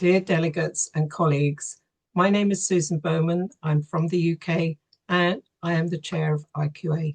Dear delegates and colleagues, my name is Susan Bowman. I'm from the UK and I am the chair of IQA.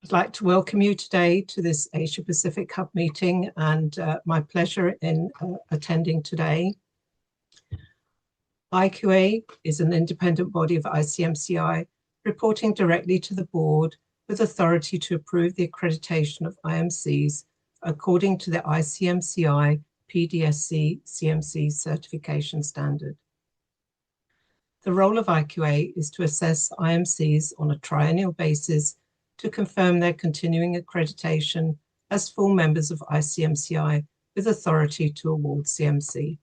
I'd like to welcome you today to this Asia Pacific Hub meeting and my pleasure in attending today. IQA is an independent body of ICMCI reporting directly to the board with authority to approve the accreditation of IMCs according to the ICMCI PDSC CMC certification standard. The role of IQA is to assess IMCs on a triennial basis to confirm their continuing accreditation as full members of ICMCI with authority to award CMC.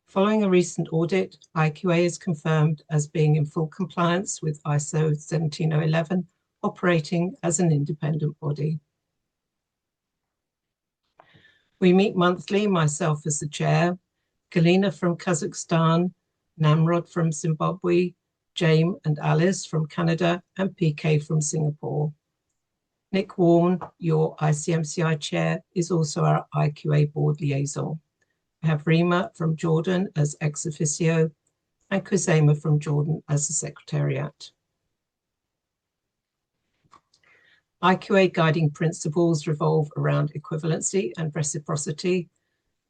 Following a recent audit, IQA is confirmed as being in full compliance with ISO 17011, operating as an independent body. We meet monthly, myself as the chair, Galina from Kazakhstan, Namrod from Zimbabwe, James and Alice from Canada, and PK from Singapore. Nick Warren, your ICMCI chair, is also our IQA board liaison. We have Rima from Jordan as ex officio and Kuzema from Jordan as the secretariat. IQA guiding principles revolve around equivalency and reciprocity.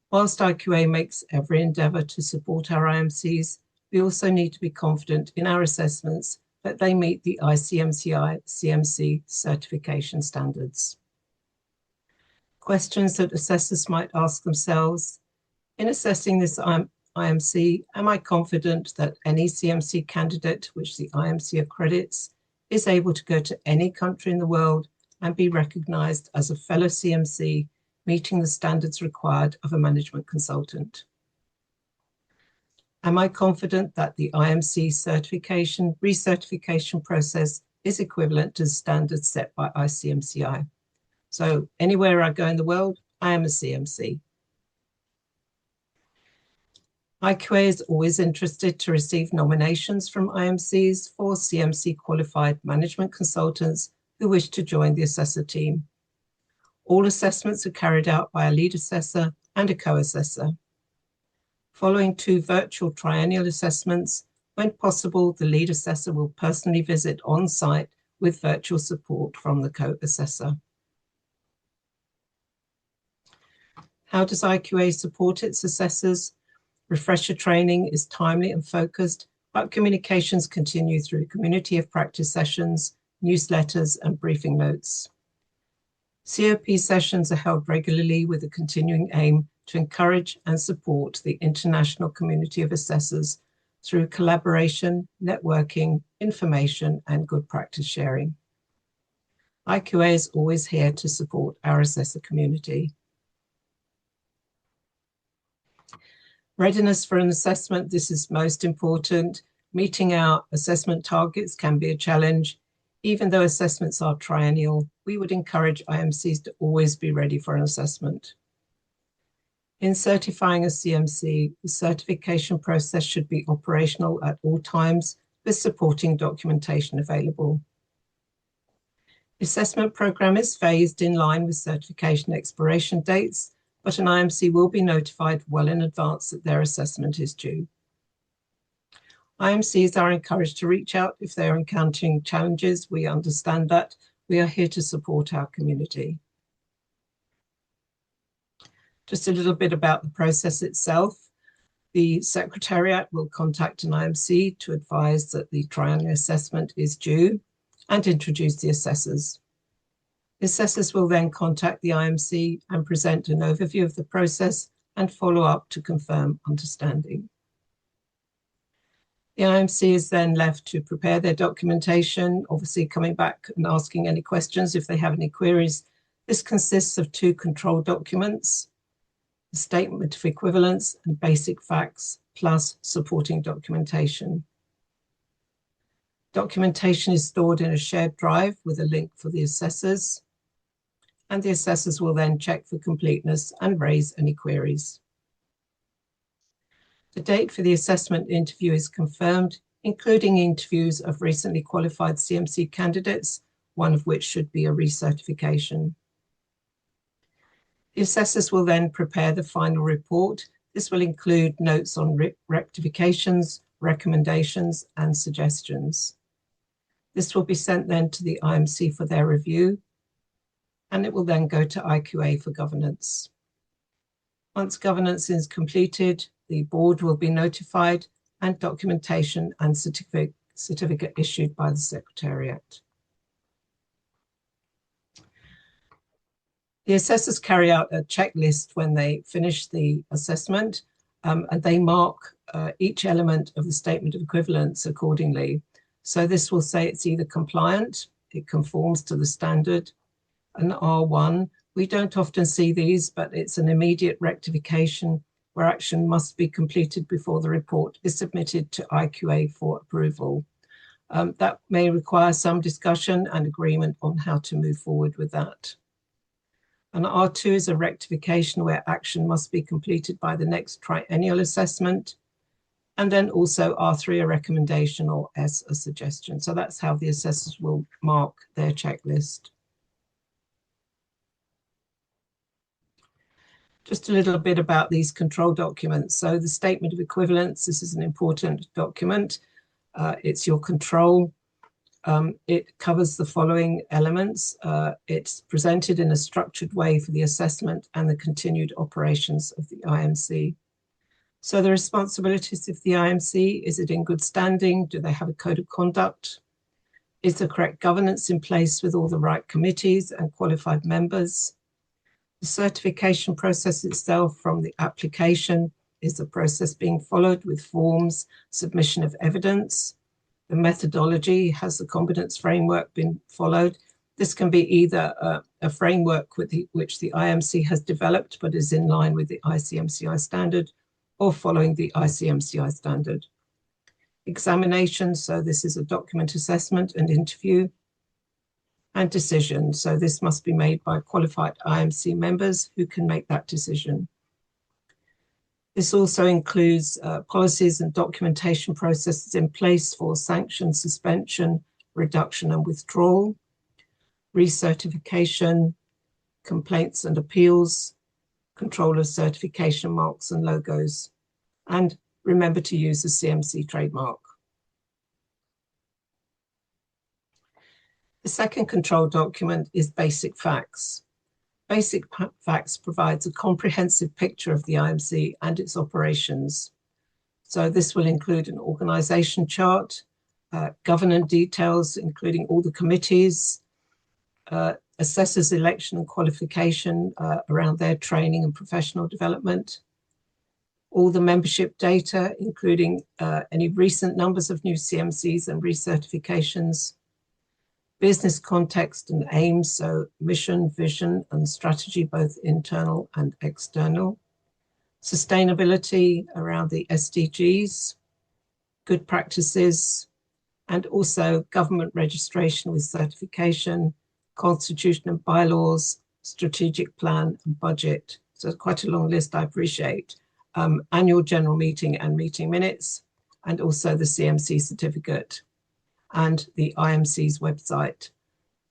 Whilst IQA makes every endeavour to support our IMCs, we also need to be confident in our assessments that they meet the ICMCI CMC certification standards. Questions that assessors might ask themselves: in assessing this IMC, am I confident that any CMC candidate which the IMC accredits is able to go to any country in the world and be recognised as a fellow CMC, meeting the standards required of a management consultant? Am I confident that the IMC recertification process is equivalent to the standards set by ICMCI? So anywhere I go in the world, I am a CMC. IQA is always interested to receive nominations from IMCs for CMC qualified management consultants who wish to join the assessor team. All assessments are carried out by a lead assessor and a co-assessor. Following 2 virtual triennial assessments, when possible, the lead assessor will personally visit on site with virtual support from the co-assessor. How does IQA support its assessors? Refresher training is timely and focused, but communications continue through community of practice sessions, newsletters, and briefing notes. COP sessions are held regularly with a continuing aim to encourage and support the international community of assessors through collaboration, networking, information, and good practice sharing. IQA is always here to support our assessor community. Readiness for an assessment, this is most important. Meeting our assessment targets can be a challenge. Even though assessments are triennial, we would encourage IMCs to always be ready for an assessment. In certifying a CMC, the certification process should be operational at all times with supporting documentation available. The assessment program is phased in line with certification expiration dates, but an IMC will be notified well in advance that their assessment is due. IMCs are encouraged to reach out if they are encountering challenges. We understand that. We are here to support our community. Just a little bit about the process itself. The Secretariat will contact an IMC to advise that the triennial assessment is due and introduce the assessors. The assessors will then contact the IMC and present an overview of the process and follow up to confirm understanding. The IMC is then left to prepare their documentation, obviously coming back and asking any questions if they have any queries. This consists of 2 control documents, the statement of equivalence and basic facts, plus supporting documentation. Documentation is stored in a shared drive with a link for the assessors, and the assessors will then check for completeness and raise any queries. The date for the assessment interview is confirmed, including interviews of recently qualified CMC candidates, one of which should be a recertification. The assessors will then prepare the final report. This will include notes on rectifications, recommendations, and suggestions. This will be sent then to the IMC for their review, and it will then go to IQA for governance. Once governance is completed, the board will be notified and documentation and certificate issued by the Secretariat. The assessors carry out a checklist when they finish the assessment, and they mark each element of the statement of equivalence accordingly. So this will say it's either compliant, it conforms to the standard, an R1. We don't often see these, but it's an immediate rectification where action must be completed before the report is submitted to IQA for approval. That may require some discussion and agreement on how to move forward with that. An R2 is a rectification where action must be completed by the next triennial assessment. And then also R3, a recommendation, or S, a suggestion. So that's how the assessors will mark their checklist. Just a little bit about these control documents. So the statement of equivalence, this is an important document. It's your control. It covers the following elements. It's presented in a structured way for the assessment and the continued operations of the IMC. So the responsibilities of the IMC, is it in good standing? Do they have a code of conduct? Is the correct governance in place with all the right committees and qualified members? The certification process itself, from the application, is the process being followed with forms, submission of evidence? The methodology, has the competence framework been followed? This can be either a framework which the IMC has developed but is in line with the ICMCI standard, or following the ICMCI standard. Examination, so this is a document assessment and interview. And decision, so this must be made by qualified IMC members who can make that decision. This also includes policies and documentation processes in place for sanction, suspension, reduction and withdrawal, recertification, complaints and appeals, control of certification marks and logos, and remember to use the CMC trademark. The second control document is Basic Facts. Basic Facts provides a comprehensive picture of the IMC and its operations. So this will include an organization chart, governance details, including all the committees, assessors' election and qualification around their training and professional development, all the membership data, including any recent numbers of new CMCs and recertifications, business context and aims, so mission, vision, and strategy, both internal and external, sustainability around the SDGs, good practices, and also government registration with certification, constitution and bylaws, strategic plan and budget. So quite a long list, I appreciate. Annual general meeting and meeting minutes, and also the CMC certificate and the IMC's website.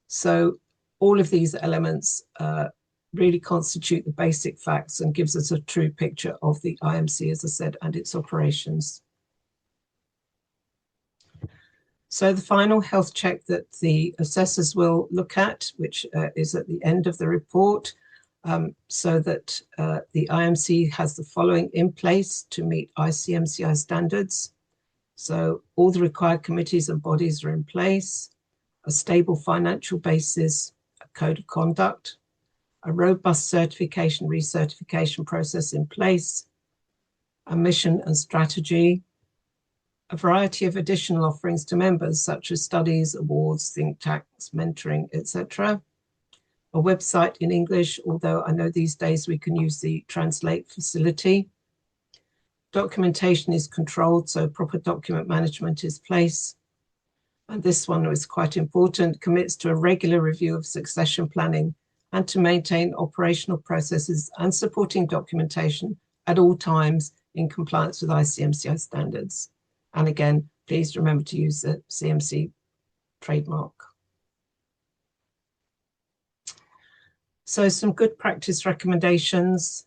So all of these elements really constitute the basic facts and gives us a true picture of the IMC, as I said, and its operations. So the final health check that the assessors will look at, which is at the end of the report, so that the IMC has the following in place to meet ICMCI standards. So all the required committees and bodies are in place, a stable financial basis, a code of conduct, a robust certification, recertification process in place, a mission and strategy, a variety of additional offerings to members, such as studies, awards, think tanks, mentoring, etc. A website in English, although I know these days we can use the Translate facility. Documentation is controlled, so proper document management is in place. And this one is quite important, commits to a regular review of succession planning and to maintain operational processes and supporting documentation at all times in compliance with ICMCI standards. And again, please remember to use the CMC trademark. So some good practice recommendations.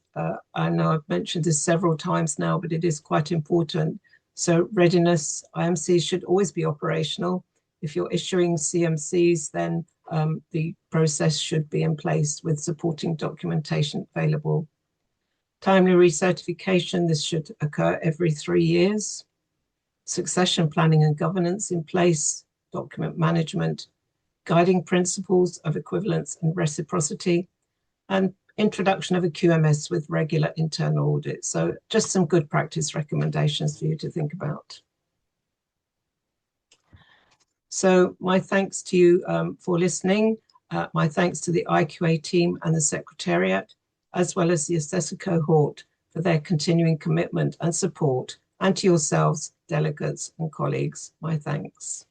I know I've mentioned this several times now, but it is quite important. So readiness, IMCs should always be operational. If you're issuing CMCs, then the process should be in place with supporting documentation available. Timely recertification, this should occur every 3 years. Succession planning and governance in place, document management, guiding principles of equivalence and reciprocity, and introduction of a QMS with regular internal audits. So just some good practice recommendations for you to think about. So my thanks to you for listening. My thanks to the IQA team and the Secretariat, as well as the assessor cohort for their continuing commitment and support, and to yourselves, delegates and colleagues, my thanks.